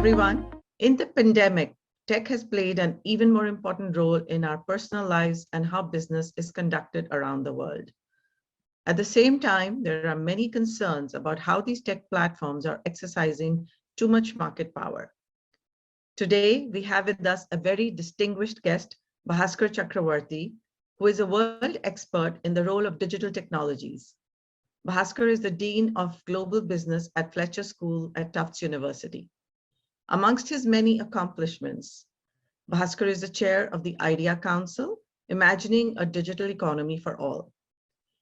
everyone. In the pandemic, tech has played an even more important role in our personal lives and how business is conducted around the world. At the same time, there are many concerns about how these tech platforms are exercising too much market power. Today, we have with us a very distinguished guest, Bhaskar Chakravorti, who is a world expert in the role of digital technologies. Bhaskar is the Dean of Global Business at Fletcher School at Tufts University. Amongst his many accomplishments, Bhaskar is the chair of the IDEA Council, Imagining a Digital Economy for All.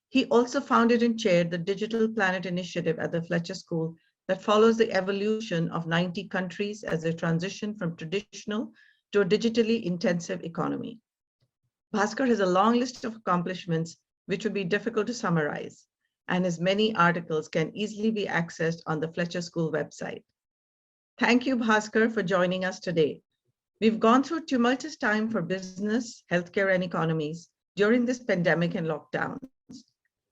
He also founded and chaired the Digital Planet Initiative at the Fletcher School that follows the evolution of 90 countries as they transition from traditional to a digitally intensive economy. Bhaskar has a long list of accomplishments which would be difficult to summarize, and his many articles can easily be accessed on the Fletcher School website. Thank you, Bhaskar, for joining us today. We've gone through a tumultuous time for business, healthcare, and economies during this pandemic and lockdowns.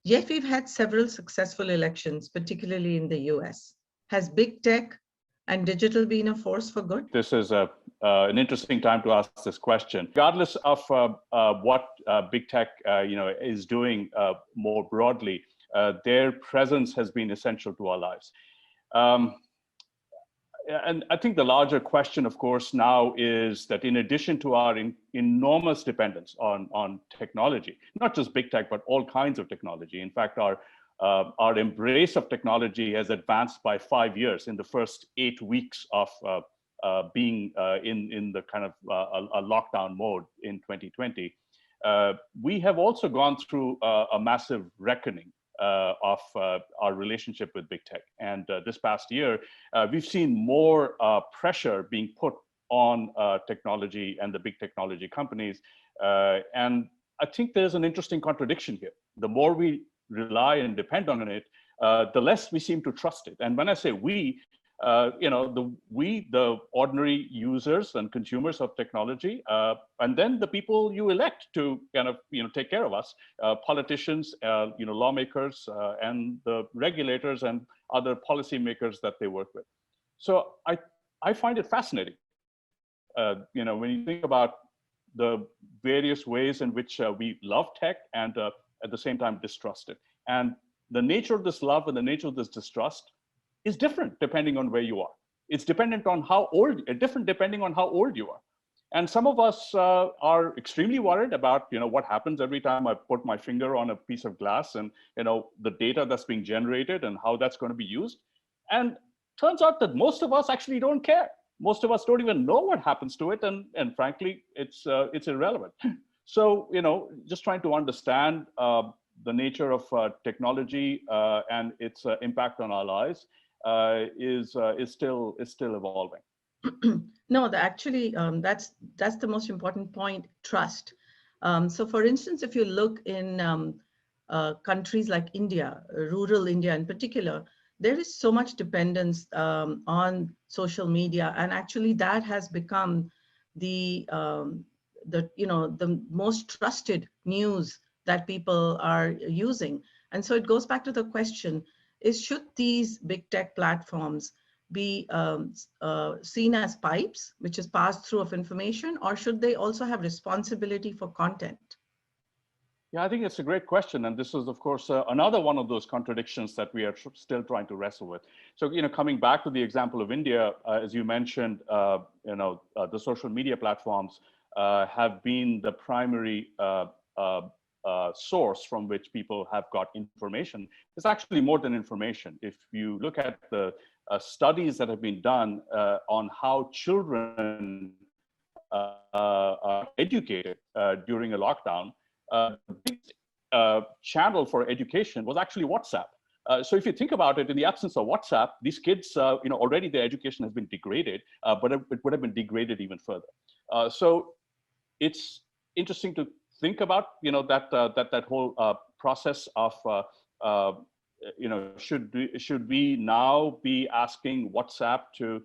Yet we've had several successful elections, particularly in the US. Has big tech and digital been a force for good? This is an interesting time to ask this question. Regardless of what big tech is doing more broadly, their presence has been essential to our lives. And I think the larger question, of course, now is that in addition to our enormous dependence on technology, not just big tech, but all kinds of technology. In fact, our embrace of technology has advanced by 5 years in the first 8 weeks of being in the kind of a lockdown mode in 2020. We have also gone through a massive reckoning of our relationship with big tech. And this past year, we've seen more pressure being put on technology and the big technology companies. And I think there's an interesting contradiction here. The more we rely and depend on it, the less we seem to trust it. And when I say we, the ordinary users and consumers of technology, and then the people you elect to kind of take care of us, politicians, lawmakers, and the regulators and other policymakers that they work with. So I find it fascinating. When you think about the various ways in which we love tech and at the same time distrust it, and the nature of this love and the nature of this distrust is different depending on where you are. It's dependent on different depending on how old you are. And some of us are extremely worried about what happens every time I put my finger on a piece of glass and the data that's being generated and how that's going to be used. And turns out that most of us actually don't care. Most of us don't even know what happens to it, and frankly, it's irrelevant. So just trying to understand the nature of technology and its impact on our lives is still evolving. No, actually, that's the most important point: trust. So, for instance, if you look in countries like India, rural India in particular, there is so much dependence on social media, and actually, that has become the most trusted news that people are using. And so it goes back to the question: should these big tech platforms be seen as pipes, which is pass through of information, or should they also have responsibility for content? Yeah, I think it's a great question. And this is, of course, another one of those contradictions that we are still trying to wrestle with. So, coming back to the example of India, as you mentioned, the social media platforms have been the primary source from which people have got information. It's actually more than information. If you look at the studies that have been done on how children are educated during a lockdown, the biggest channel for education was actually WhatsApp. So if you think about it, in the absence of WhatsApp, these kids, already their education has been degraded, but it would have been degraded even further. So it's interesting to think about, that whole process of should we now be asking WhatsApp to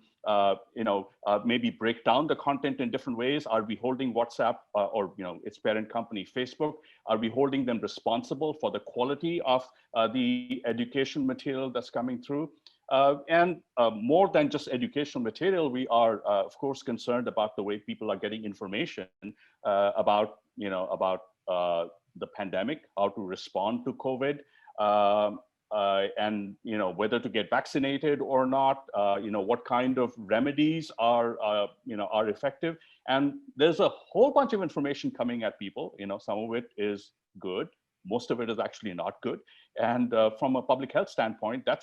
maybe break down the content in different ways? Are we holding WhatsApp or its parent company Facebook? Are we holding them responsible for the quality of the education material that's coming through? And more than just educational material, we are of course concerned about the way people are getting information about the pandemic, how to respond to COVID. And whether to get vaccinated or not, what kind of remedies are effective. And there's a whole bunch of information coming at people. Some of it is good, most of it is actually not good. And from a public health standpoint, that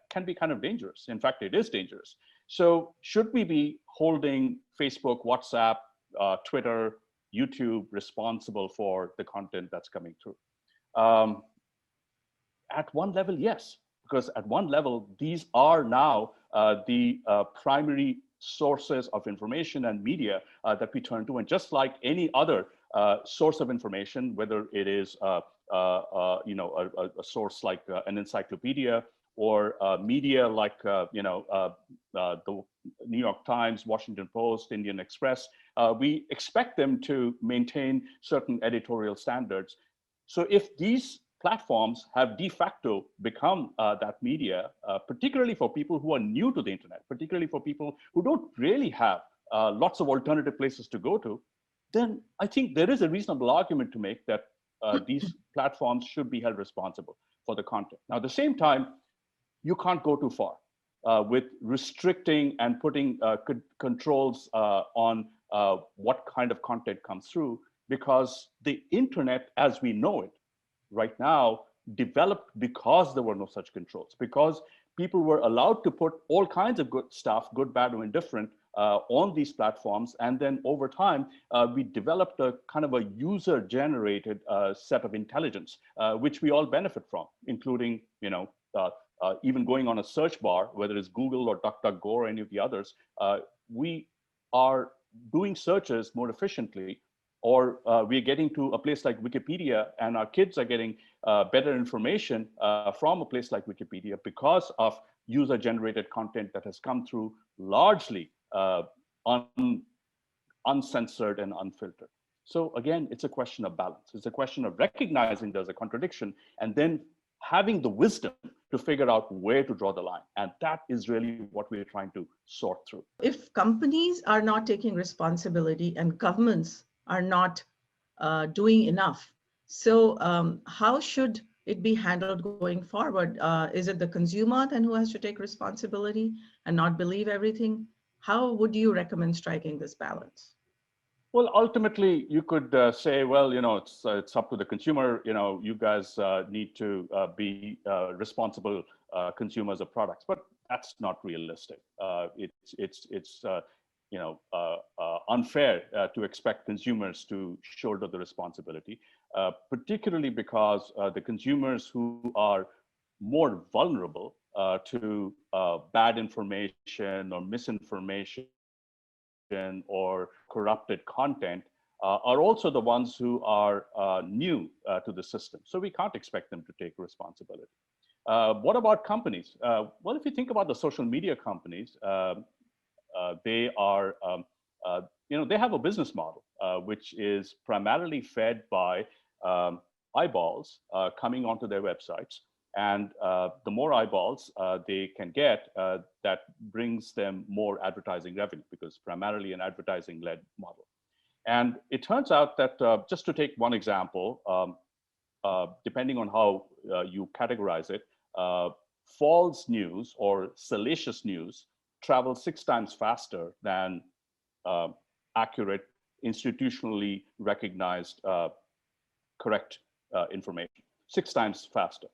can be kind of dangerous. In fact, it is dangerous. So should we be holding Facebook, WhatsApp, Twitter, YouTube responsible for the content that's coming through? At one level, yes, because at one level, these are now the primary sources of information and media that we turn to. And just like any other source of information, whether it is a source like an encyclopedia or media like the New York Times, Washington Post, Indian Express, we expect them to maintain certain editorial standards. So if these platforms have de facto become that media, particularly for people who are new to the internet, particularly for people who don't really have lots of alternative places to go to, then I think there is a reasonable argument to make that these platforms should be held responsible for the content. Now, at the same time, you can't go too far with restricting and putting controls on what kind of content comes through, because the internet as we know it right now developed because there were no such controls, because people were allowed to put all kinds of good stuff, good, bad, or indifferent, on these platforms. And then over time, we developed a kind of a user-generated set of intelligence, which we all benefit from, including, even going on a search bar, whether it's Google or DuckDuckGo or any of the others, we are doing searches more efficiently, or we're getting to a place like Wikipedia, and our kids are getting better information from a place like Wikipedia because of user-generated content that has come through largely uncensored and unfiltered. So again, it's a question of balance. It's a question of recognizing there's a contradiction and then having the wisdom to figure out where to draw the line. And that is really what we're trying to sort through. If companies are not taking responsibility and governments are not doing enough, so how should it be handled going forward? Is it the consumer then who has to take responsibility and not believe everything? How would you recommend striking this balance? Well, ultimately, you could say, well, it's up to the consumer. You guys need to be responsible consumers of products, but that's not realistic. It's unfair to expect consumers to shoulder the responsibility, particularly because the consumers who are more vulnerable to bad information or misinformation or corrupted content are also the ones who are new to the system. So we can't expect them to take responsibility. What about companies? Well, if you think about the social media companies, they are, they have a business model which is primarily fed by eyeballs coming onto their websites. And the more eyeballs they can get, that brings them more advertising revenue, because primarily an advertising-led model. And it turns out that, just to take one example, depending on how you categorize it, false news or salacious news travels 6 times faster than accurate, institutionally recognized, correct information. 6 times faster.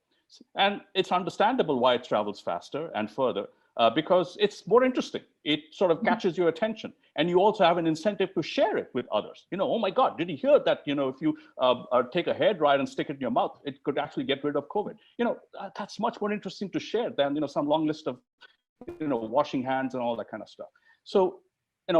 And it's understandable why it travels faster and further, because it's more interesting. It sort of catches your attention. And you also have an incentive to share it with others. Oh my God, did you hear that, if you take a hair dryer and stick it in your mouth, it could actually get rid of COVID. That's much more interesting to share than, some long list of, washing hands and all that kind of stuff. So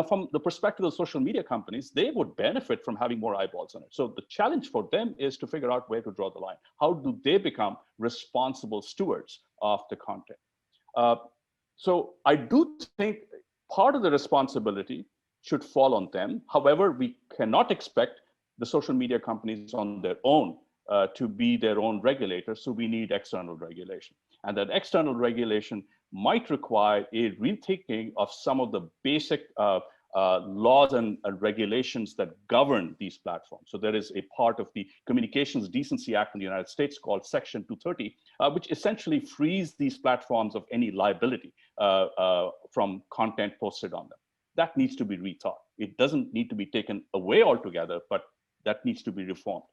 from the perspective of social media companies, they would benefit from having more eyeballs on it. So the challenge for them is to figure out where to draw the line. How do they become responsible stewards of the content? So I do think part of the responsibility should fall on them. However, we cannot expect the social media companies on their own to be their own regulators. So we need external regulation. And that external regulation might require a rethinking of some of the basic laws and regulations that govern these platforms. So there is a part of the Communications Decency Act in the United States called Section 230, which essentially frees these platforms of any liability from content posted on them. That needs to be rethought. It doesn't need to be taken away altogether, but that needs to be reformed.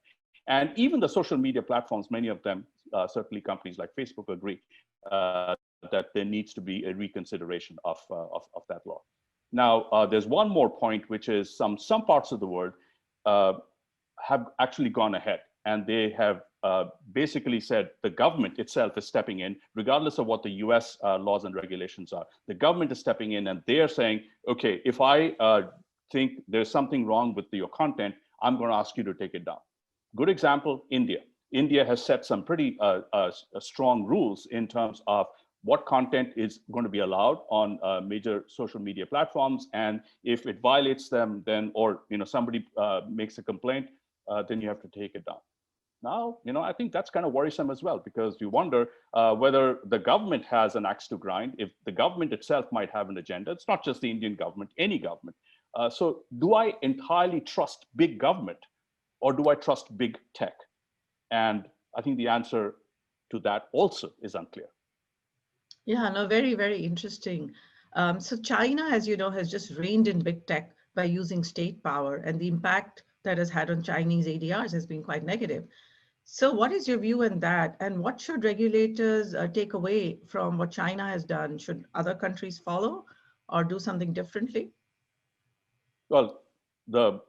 And even the social media platforms, many of them, certainly companies like Facebook, agree that there needs to be a reconsideration of that law. Now, there's one more point, which is some parts of the world have actually gone ahead, and they have basically said the government itself is stepping in, regardless of what the US laws and regulations are. The government is stepping in, and they are saying, okay, if I think there's something wrong with your content, I'm going to ask you to take it down. Good example, India. India has set some pretty strong rules in terms of what content is going to be allowed on major social media platforms, and if it violates them, then, or somebody makes a complaint, then you have to take it down. Now, I think that's kind of worrisome as well, because you wonder whether the government has an axe to grind, if the government itself might have an agenda. It's not just the Indian government, any government. So do I entirely trust big government, or do I trust big tech? And I think the answer to that also is unclear. Yeah, no, very, very interesting. So China, as you know, has just reined in big tech by using state power, and the impact that has had on Chinese ADRs has been quite negative. So what is your view on that? And what should regulators take away from what China has done? Should other countries follow or do something differently? Well, the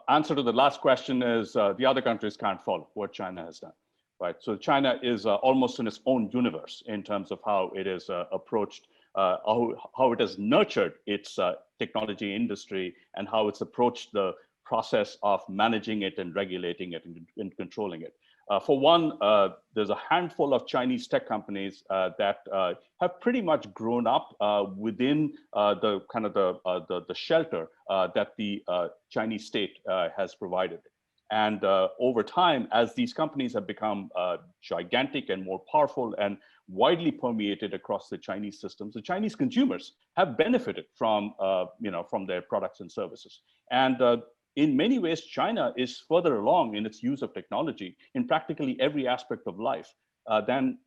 answer to the last question is the other countries can't follow what China has done, right? So China is almost in its own universe in terms of how it is approached, how it has nurtured its technology industry, and how it's approached the process of managing it and regulating it and controlling it. For one, there's a handful of Chinese tech companies that have pretty much grown up within the kind of the shelter that the Chinese state has provided. And over time, as these companies have become gigantic and more powerful and widely permeated across the Chinese systems, the Chinese consumers have benefited from from their products and services. And in many ways, China is further along in its use of technology in practically every aspect of life than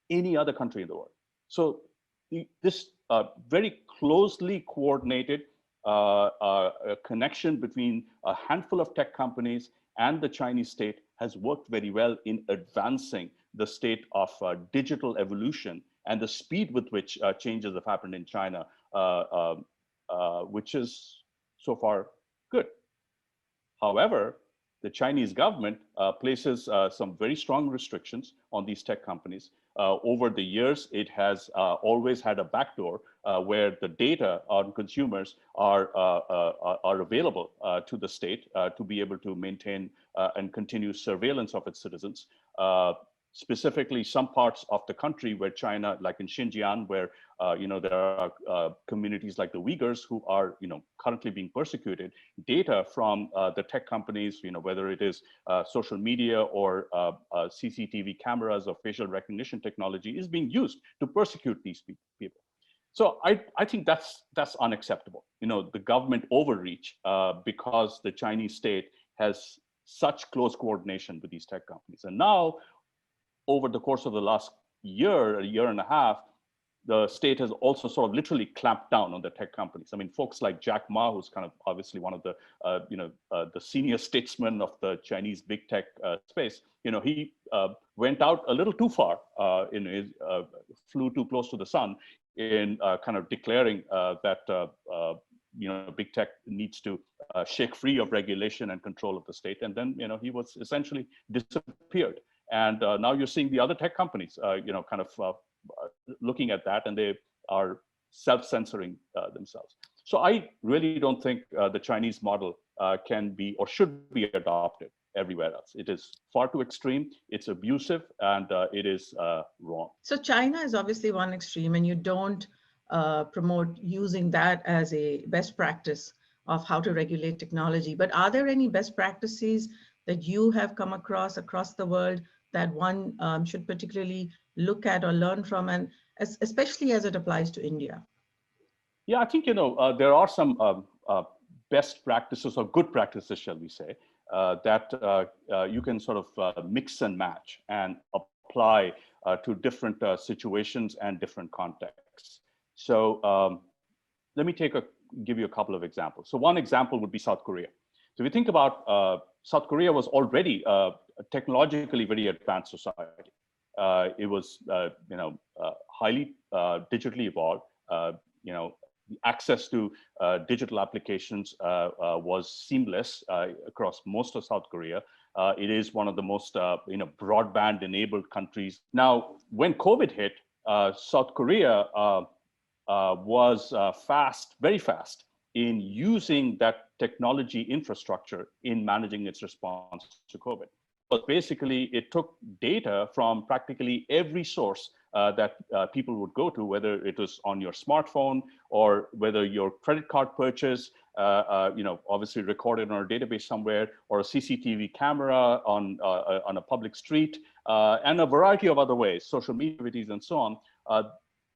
any other country in the world. So this very closely coordinated connection between a handful of tech companies and the Chinese state has worked very well in advancing the state of digital evolution and the speed with which changes have happened in China, which is so far good. However, the Chinese government places some very strong restrictions on these tech companies. Over the years, it has always had a backdoor where the data on consumers are available to the state to be able to maintain and continue surveillance of its citizens. Specifically, some parts of the country where China, like in Xinjiang, where there are communities like the Uyghurs who are currently being persecuted, data from the tech companies, whether it is social media or CCTV cameras or facial recognition technology, is being used to persecute these people. So I think that's unacceptable. The government overreach because the Chinese state has such close coordination with these tech companies. And now, over the course of the last year, a year and a half, the state has also sort of literally clamped down on the tech companies. I mean, folks like Jack Ma, who's kind of obviously one of the, the senior statesmen of the Chinese big tech space, he went out a little too far in his, flew too close to the sun in kind of declaring that, big tech needs to shake free of regulation and control of the state. And then, he was essentially disappeared. And now you're seeing the other tech companies, kind of looking at that, and they are self-censoring themselves. So I really don't think the Chinese model can be or should be adopted everywhere else. It is far too extreme, it's abusive, and it is wrong. So China is obviously one extreme, and you don't promote using that as a best practice of how to regulate technology. But are there any best practices that you have come across the world that one should particularly look at or learn from, and especially as it applies to India? Yeah, I think there are some best practices or good practices, shall we say, that you can sort of mix and match and apply to different situations and different contexts. So let me give you a couple of examples. So one example would be South Korea. So if you think about South Korea was already a technologically very advanced society. It was highly digitally evolved. The access to digital applications was seamless across most of South Korea. It is one of the most broadband enabled countries. Now, when COVID hit, South Korea was very fast in using that technology infrastructure in managing its response to COVID. But basically, it took data from practically every source that people would go to, whether it was on your smartphone or whether your credit card purchase, obviously recorded on a database somewhere, or a CCTV camera on a public street, and a variety of other ways, social media activities and so on.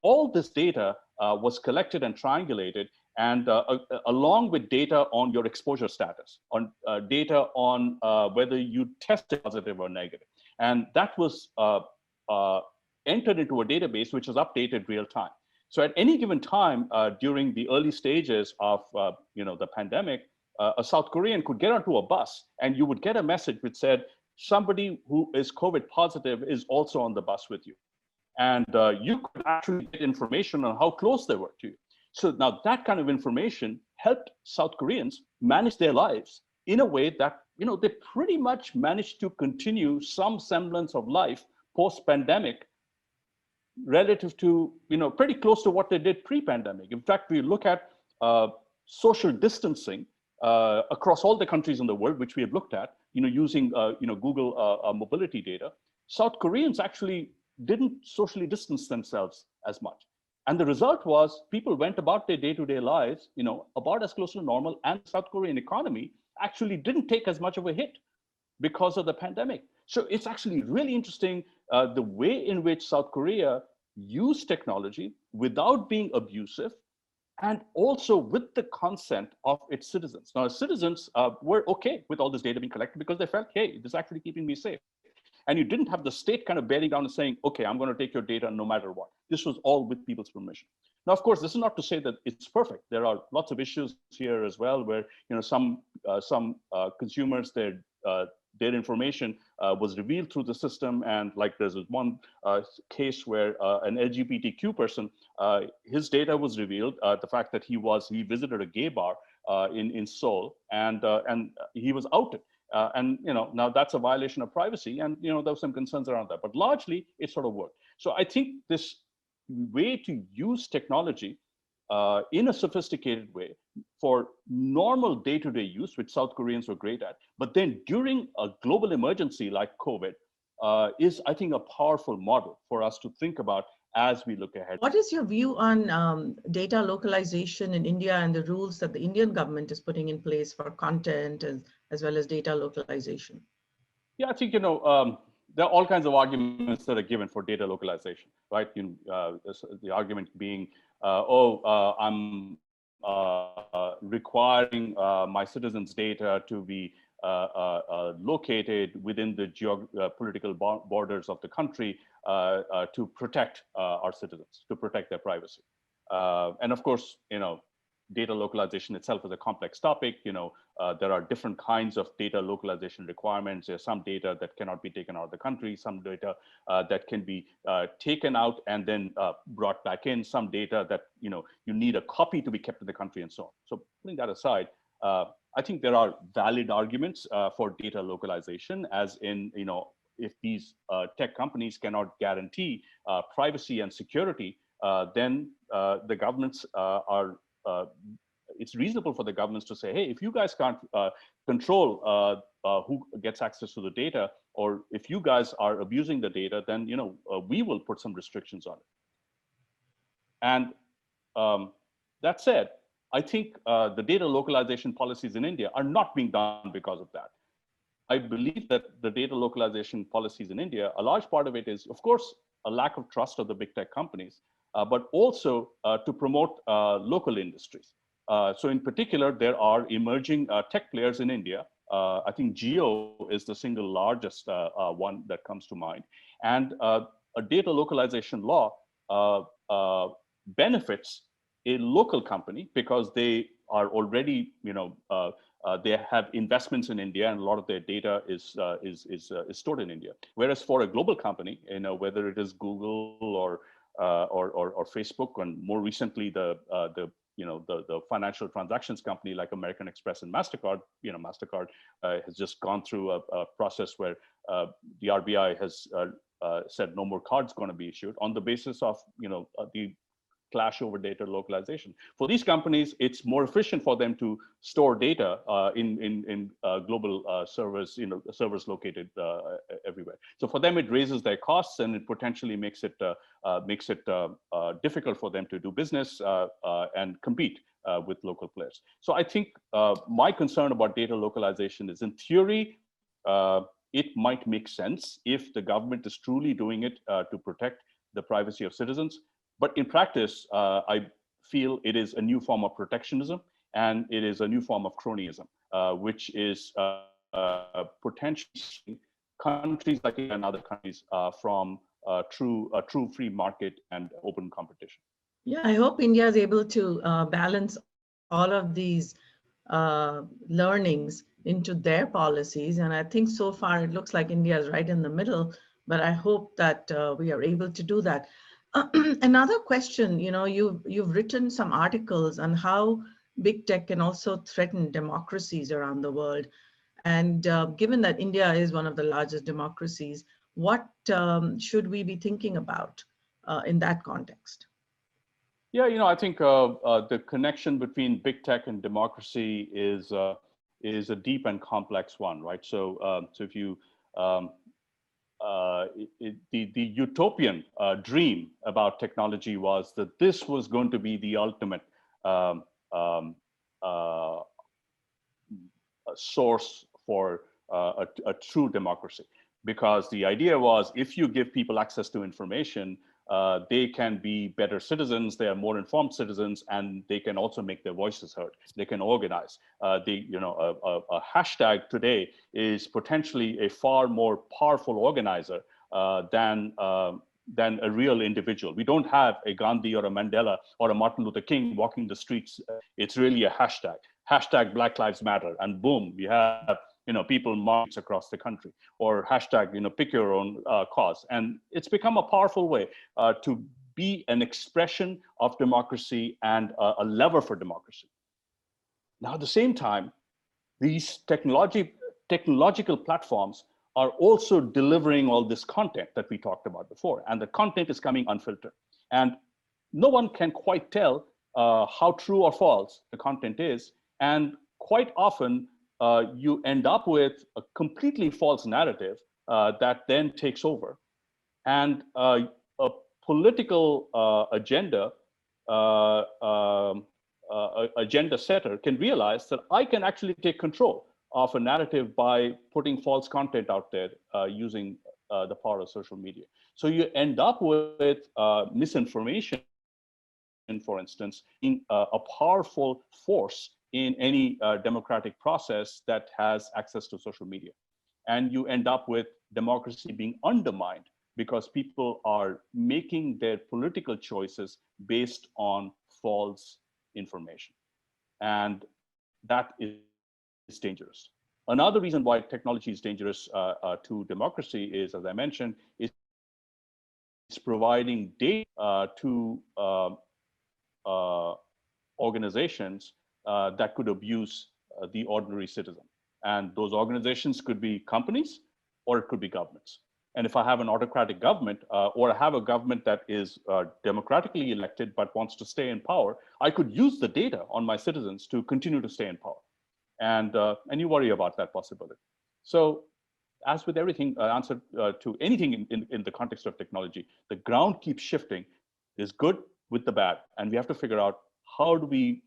All this data was collected and triangulated, and along with data on your exposure status, on data on whether you tested positive or negative. And that was entered into a database which was updated real time. So at any given time during the early stages of the pandemic, a South Korean could get onto a bus and you would get a message which said, somebody who is COVID positive is also on the bus with you. And you could actually get information on how close they were to you. So now that kind of information helped South Koreans manage their lives in a way that, they pretty much managed to continue some semblance of life post-pandemic relative to, pretty close to what they did pre-pandemic. In fact, we look at social distancing across all the countries in the world, which we have looked at, using, Google mobility data. South Koreans actually didn't socially distance themselves as much. And the result was people went about their day-to-day lives, about as close to normal, and the South Korean economy actually didn't take as much of a hit because of the pandemic. So it's actually really interesting the way in which South Korea used technology without being abusive, and also with the consent of its citizens. Now, citizens were okay with all this data being collected because they felt, hey, this is actually keeping me safe. And you didn't have the state kind of bearing down and saying, okay, I'm going to take your data no matter what. This was all with people's permission. Now, of course, this is not to say that it's perfect. There are lots of issues here as well, where some consumers, their information was revealed through the system. And like there's one case where an LGBTQ person, his data was revealed. The fact that he visited a gay bar in Seoul, and he was outed. Now that's a violation of privacy, and there were some concerns around that, but largely it sort of worked. So I think this way to use technology in a sophisticated way for normal day-to-day use, which South Koreans were great at, but then during a global emergency like COVID, is, I think, a powerful model for us to think about as we look ahead. What is your view on data localization in India and the rules that the Indian government is putting in place for content as well as data localization? Yeah, I think, there are all kinds of arguments that are given for data localization, right? The argument being, I'm requiring my citizens' data to be located within the political borders of the country to protect our citizens, to protect their privacy. And of course, data localization itself is a complex topic. There are different kinds of data localization requirements. There's some data that cannot be taken out of the country, some data that can be taken out and then brought back in, some data that you need a copy to be kept in the country, and so on. So putting that aside, I think there are valid arguments for data localization, as in, if these tech companies cannot guarantee privacy and security, then the governments are it's reasonable for the governments to say, hey, if you guys can't control who gets access to the data, or if you guys are abusing the data, then we will put some restrictions on it. And that said, I think the data localization policies in India are not being done because of that. I believe that the data localization policies in India, a large part of it is, of course, a lack of trust of the big tech companies, but also to promote local industries. So in particular, there are emerging tech players in India. I think Geo is the single largest one that comes to mind. And a data localization law benefits a local company because they are already, they have investments in India, and a lot of their data is stored in India. Whereas for a global company, whether it is Google or Facebook, and more recently the financial transactions company like American Express and Mastercard, Mastercard has just gone through a process where the RBI has said no more cards going to be issued on the basis of the clash over data localization. For these companies, it's more efficient for them to store data in global servers, servers located everywhere. So for them, it raises their costs, and it potentially makes it difficult for them to do business and compete with local players. So I think my concern about data localization is, in theory, it might make sense if the government is truly doing it to protect the privacy of citizens. But in practice, I feel it is a new form of protectionism, and it is a new form of cronyism, which is potentially countries like India and other countries from a true free market and open competition. Yeah, I hope India is able to balance all of these learnings into their policies. And I think so far it looks like India is right in the middle, but I hope that we are able to do that. Another question, you've written some articles on how big tech can also threaten democracies around the world. And given that India is one of the largest democracies, what should we be thinking about in that context? Yeah, I think the connection between big tech and democracy is a deep and complex one, right? So, if you the utopian dream about technology was that this was going to be the ultimate source for a true democracy, because the idea was, if you give people access to information, they can be better citizens, they are more informed citizens, and they can also make their voices heard. They can organize. A hashtag today is potentially a far more powerful organizer than a real individual. We don't have a Gandhi or a Mandela or a Martin Luther King walking the streets. It's really a hashtag. Hashtag Black Lives Matter, and boom, we have people march across the country, or hashtag pick your own cause. And it's become a powerful way to be an expression of democracy and a lever for democracy. Now, at the same time, these technological platforms are also delivering all this content that we talked about before, and the content is coming unfiltered. And no one can quite tell how true or false the content is. And quite often, you end up with a completely false narrative that then takes over. And a political agenda setter can realize that I can actually take control of a narrative by putting false content out there using the power of social media. So you end up with misinformation, for instance, in a powerful force in any democratic process that has access to social media. And you end up with democracy being undermined because people are making their political choices based on false information. And that is dangerous. Another reason why technology is dangerous to democracy is, as I mentioned, is providing data to organizations that could abuse the ordinary citizen. And those organizations could be companies, or it could be governments. And if I have an autocratic government, or I have a government that is democratically elected but wants to stay in power, I could use the data on my citizens to continue to stay in power. And you worry about that possibility. So as with everything, answer to anything in the context of technology, the ground keeps shifting. There's good with the bad, and we have to figure out how do we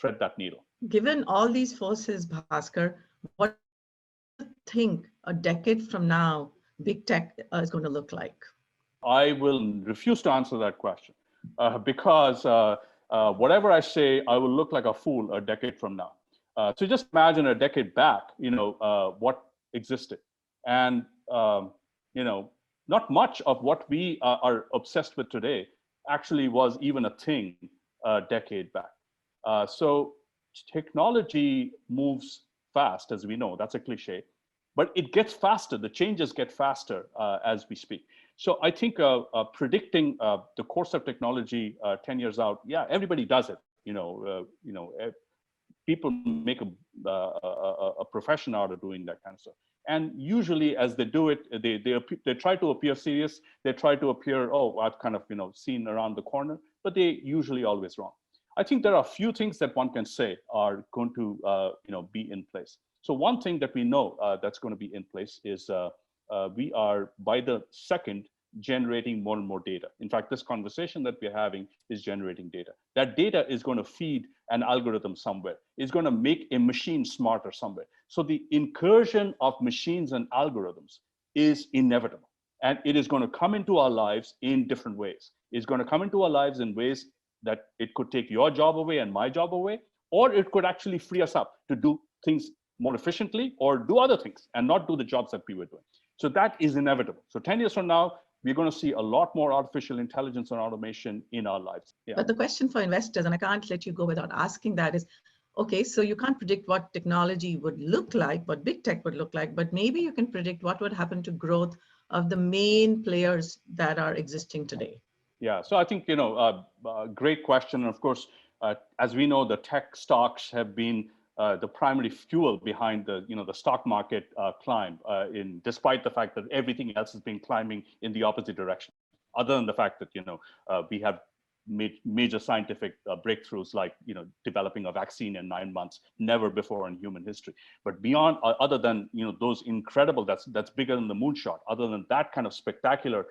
thread that needle. Given all these forces, Bhaskar, what do you think a decade from now, big tech is going to look like? I will refuse to answer that question because whatever I say, I will look like a fool a decade from now. So just imagine a decade back, what existed. And, not much of what we are obsessed with today actually was even a thing a decade back. So technology moves fast, as we know, that's a cliche, but it gets faster. The changes get faster as we speak. So I think predicting the course of technology 10 years out, yeah, everybody does it. People make a profession out of doing that kind of stuff. And usually, as they do it, they try to appear serious. They try to appear, oh, I've kind of seen around the corner, but they usually always wrong. I think there are a few things that one can say are going to be in place. So one thing that we know that's going to be in place is we are by the second generating more and more data. In fact, this conversation that we're having is generating data. That data is going to feed an algorithm somewhere. It's going to make a machine smarter somewhere. So the incursion of machines and algorithms is inevitable. And it is going to come into our lives in different ways. It's going to come into our lives in ways that it could take your job away and my job away, or it could actually free us up to do things more efficiently or do other things and not do the jobs that we were doing. So that is inevitable. So 10 years from now, we're going to see a lot more artificial intelligence and automation in our lives. Yeah. But the question for investors, and I can't let you go without asking that, is, okay, so you can't predict what technology would look like, what big tech would look like, but maybe you can predict what would happen to growth of the main players that are existing today. Yeah, so I think, great question. And of course, as we know, the tech stocks have been the primary fuel behind the stock market climb, despite the fact that everything else has been climbing in the opposite direction. Other than the fact that we have made major scientific breakthroughs like developing a vaccine in 9 months, never before in human history. But beyond, other than those incredible, that's bigger than the moonshot. Other than that kind of spectacular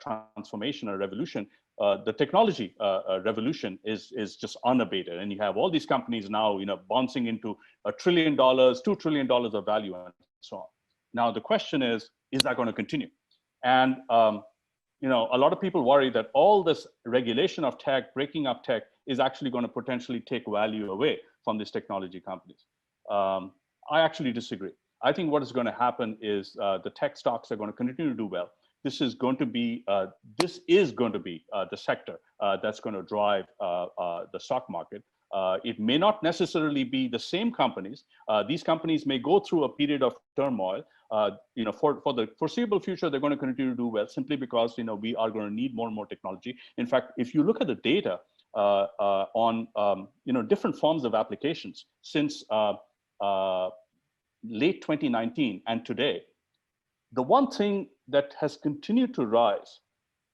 transformation or revolution, the technology revolution is just unabated, and you have all these companies now, bouncing into $1 trillion, $2 trillion of value, and so on. Now the question is that going to continue? And a lot of people worry that all this regulation of tech, breaking up tech, is actually going to potentially take value away from these technology companies. I actually disagree. I think what is going to happen is the tech stocks are going to continue to do well. This is going to be the sector that's going to drive the stock market. It may not necessarily be the same companies. These companies may go through a period of turmoil. For the foreseeable future, they're going to continue to do well simply because we are going to need more and more technology. In fact, if you look at the data on different forms of applications since late 2019 and today, the one thing that has continued to rise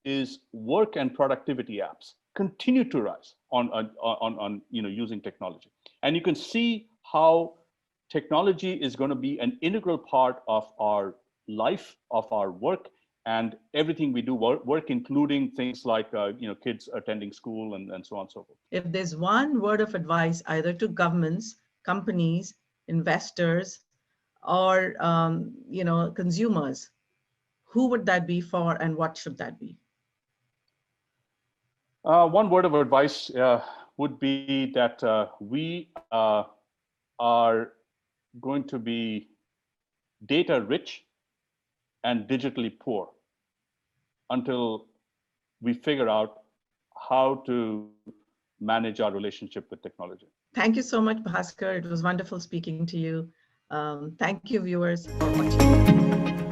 is work and productivity apps continue to rise on using technology. And you can see how technology is going to be an integral part of our life, of our work, and everything we do, work including things like kids attending school and so on and so forth. If there's one word of advice, either to governments, companies, investors, or consumers, who would that be for, and what should that be? One word of advice would be that we are going to be data rich and digitally poor until we figure out how to manage our relationship with technology. Thank you so much, Bhaskar. It was wonderful speaking to you. Thank you, viewers, for watching.